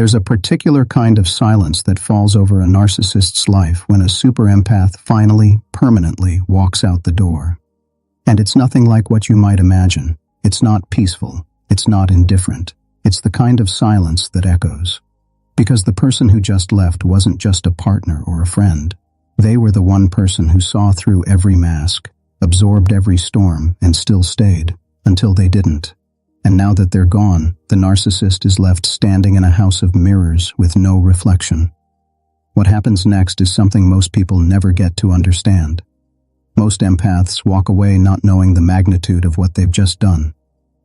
There's a particular kind of silence that falls over a narcissist's life when a super empath finally, permanently walks out the door. And it's nothing like what you might imagine. It's not peaceful. It's not indifferent. It's the kind of silence that echoes. Because the person who just left wasn't just a partner or a friend. They were the one person who saw through every mask, absorbed every storm, and still stayed, until they didn't. And now that they're gone, the narcissist is left standing in a house of mirrors with no reflection. What happens next is something most people never get to understand. Most empaths walk away not knowing the magnitude of what they've just done.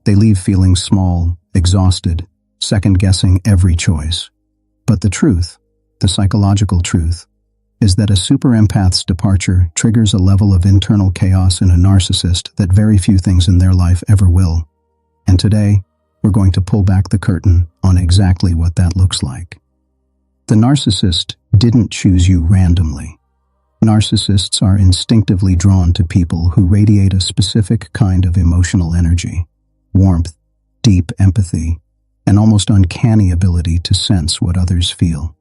They leave feeling small, exhausted, second-guessing every choice. But the truth, the psychological truth, is that a super empath's departure triggers a level of internal chaos in a narcissist that very few things in their life ever will. And today, we're going to pull back the curtain on exactly what that looks like. The narcissist didn't choose you randomly. Narcissists are instinctively drawn to people who radiate a specific kind of emotional energy, warmth, deep empathy, an almost uncanny ability to sense what others feel.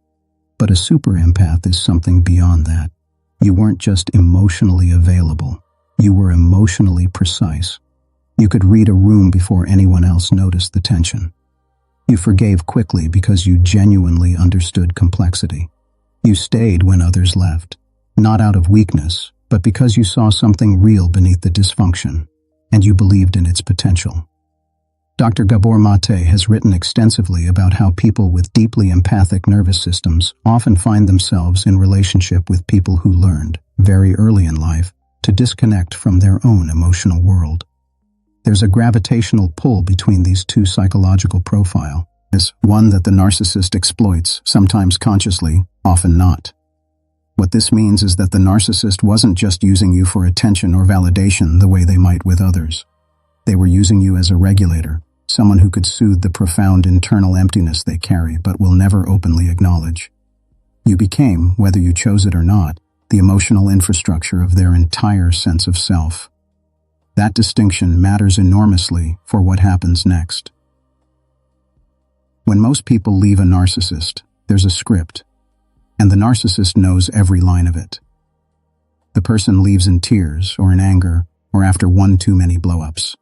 But a super empath is something beyond that. You weren't just emotionally available. You were emotionally precise. You could read a room before anyone else noticed the tension. You forgave quickly because you genuinely understood complexity. You stayed when others left, not out of weakness, but because you saw something real beneath the dysfunction, and you believed in its potential. Dr. Gabor Mate has written extensively about how people with deeply empathic nervous systems often find themselves in relationship with people who learned, very early in life, to disconnect from their own emotional world. There's a gravitational pull between these two psychological profiles, one that the narcissist exploits, sometimes consciously, often not. What this means is that the narcissist wasn't just using you for attention or validation the way they might with others. They were using you as a regulator, someone who could soothe the profound internal emptiness they carry but will never openly acknowledge. You became, whether you chose it or not, the emotional infrastructure of their entire sense of self. That distinction matters enormously for what happens next. When most people leave a narcissist, there's a script, and the narcissist knows every line of it. The person leaves in tears or in anger or after one too many blow-ups.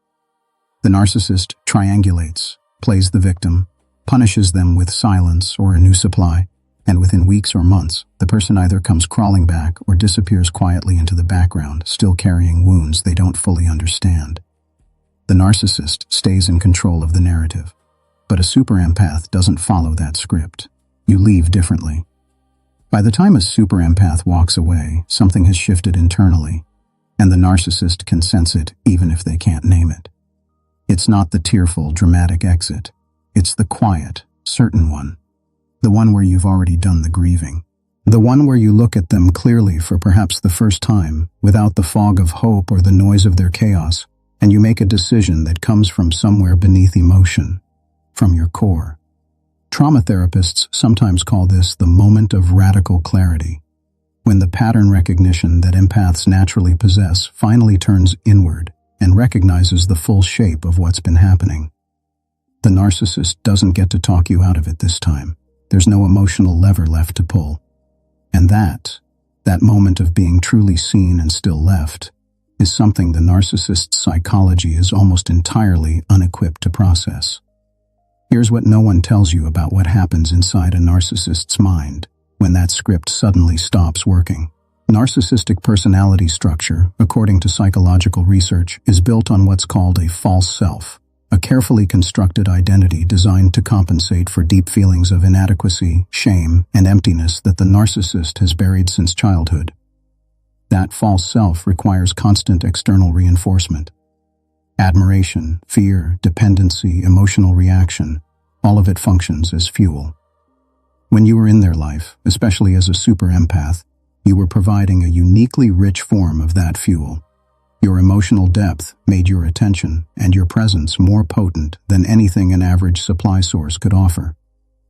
The narcissist triangulates, plays the victim, punishes them with silence or a new supply, and within weeks or months, the person either comes crawling back or disappears quietly into the background, still carrying wounds they don't fully understand. The narcissist stays in control of the narrative, but a super empath doesn't follow that script. You leave differently. By the time a super empath walks away, something has shifted internally, and the narcissist can sense it even if they can't name it. It's not the tearful, dramatic exit. It's the quiet, certain one. The one where you've already done the grieving. The one where you look at them clearly for perhaps the first time, without the fog of hope or the noise of their chaos, and you make a decision that comes from somewhere beneath emotion, from your core. Trauma therapists sometimes call this the moment of radical clarity, when the pattern recognition that empaths naturally possess finally turns inward and recognizes the full shape of what's been happening. The narcissist doesn't get to talk you out of it this time. There's no emotional lever left to pull. And that moment of being truly seen and still left, is something the narcissist's psychology is almost entirely unequipped to process. Here's what no one tells you about what happens inside a narcissist's mind when that script suddenly stops working. Narcissistic personality structure, according to psychological research, is built on what's called a false self, a carefully constructed identity designed to compensate for deep feelings of inadequacy, shame, and emptiness that the narcissist has buried since childhood. That false self requires constant external reinforcement. Admiration, fear, dependency, emotional reaction, all of it functions as fuel. When you were in their life, especially as a super empath, you were providing a uniquely rich form of that fuel. Your emotional depth made your attention and your presence more potent than anything an average supply source could offer.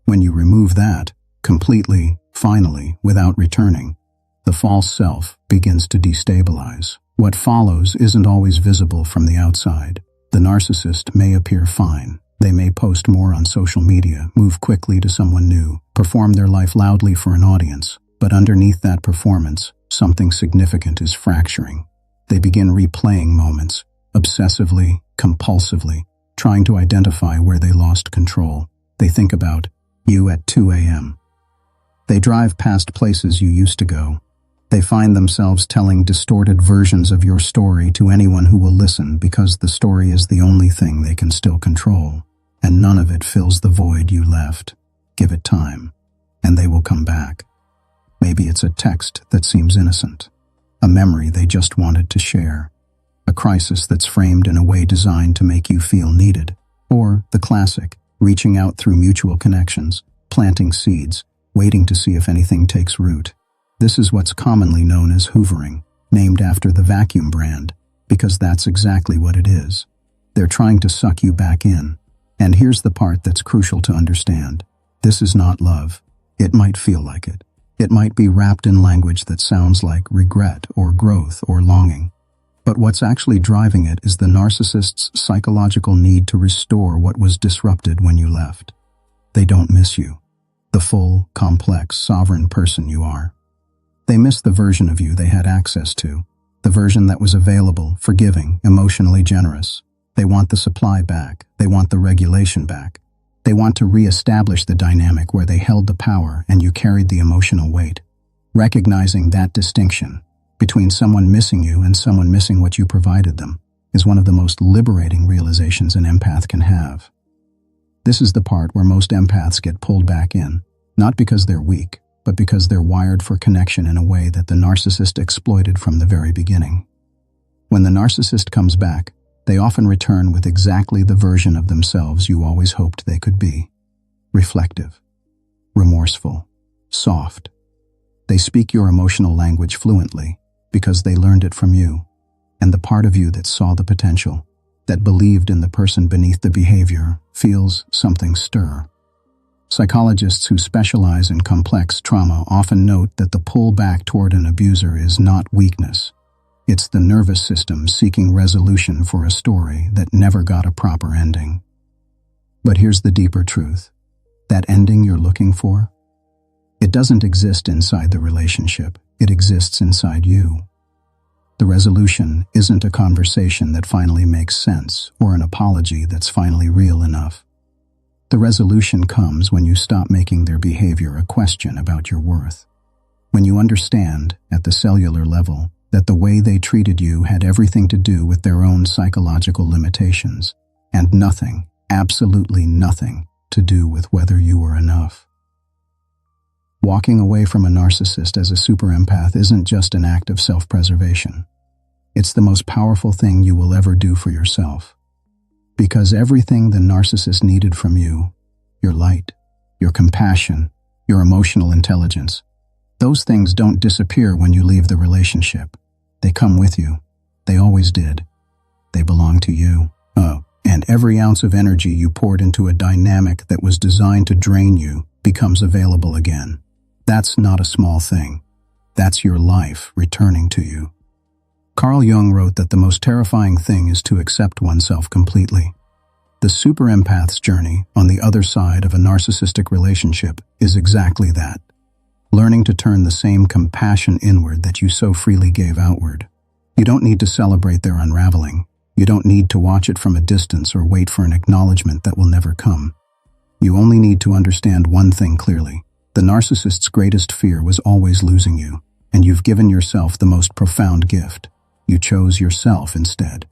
When you remove that, completely, finally, without returning, the false self begins to destabilize. What follows isn't always visible from the outside. The narcissist may appear fine, They may post more on social media, move quickly to someone new, perform their life loudly for an audience, but underneath that performance, something significant is fracturing. They begin replaying moments, obsessively, compulsively, trying to identify where they lost control. They think about you at 2 a.m. They drive past places you used to go. They find themselves telling distorted versions of your story to anyone who will listen because the story is the only thing they can still control, and none of it fills the void you left. Give it time, and they will come back. Maybe it's a text that seems innocent, a memory they just wanted to share, a crisis that's framed in a way designed to make you feel needed, or the classic, reaching out through mutual connections, planting seeds, waiting to see if anything takes root. This is what's commonly known as hoovering, named after the vacuum brand, because that's exactly what it is. They're trying to suck you back in. And here's the part that's crucial to understand. This is not love. It might feel like it. It might be wrapped in language that sounds like regret or growth or longing. But what's actually driving it is the narcissist's psychological need to restore what was disrupted when you left. They don't miss you, the full, complex, sovereign person you are. They miss the version of you they had access to, the version that was available, forgiving, emotionally generous. They want the supply back. They want the regulation back. They want to re-establish the dynamic where they held the power and you carried the emotional weight. Recognizing that distinction between someone missing you and someone missing what you provided them is one of the most liberating realizations an empath can have. This is the part where most empaths get pulled back in, not because they're weak, but because they're wired for connection in a way that the narcissist exploited from the very beginning. When the narcissist comes back, they often return with exactly the version of themselves you always hoped they could be. Reflective, remorseful, soft. They speak your emotional language fluently because they learned it from you, and the part of you that saw the potential, that believed in the person beneath the behavior, feels something stir. Psychologists who specialize in complex trauma often note that the pull back toward an abuser is not weakness. It's the nervous system seeking resolution for a story that never got a proper ending. But here's the deeper truth. That ending you're looking for? It doesn't exist inside the relationship. It exists inside you. The resolution isn't a conversation that finally makes sense or an apology that's finally real enough. The resolution comes when you stop making their behavior a question about your worth. When you understand, at the cellular level, that the way they treated you had everything to do with their own psychological limitations, and nothing, absolutely nothing, to do with whether you were enough. Walking away from a narcissist as a super empath isn't just an act of self-preservation. It's the most powerful thing you will ever do for yourself. Because everything the narcissist needed from you, your light, your compassion, your emotional intelligence, those things don't disappear when you leave the relationship. They come with you. They always did. They belong to you. And every ounce of energy you poured into a dynamic that was designed to drain you becomes available again. That's not a small thing. That's your life returning to you. Carl Jung wrote that the most terrifying thing is to accept oneself completely. The super empath's journey on the other side of a narcissistic relationship is exactly that. Learning to turn the same compassion inward that you so freely gave outward. You don't need to celebrate their unraveling. You don't need to watch it from a distance or wait for an acknowledgement that will never come. You only need to understand one thing clearly. The narcissist's greatest fear was always losing you, and you've given yourself the most profound gift. You chose yourself instead.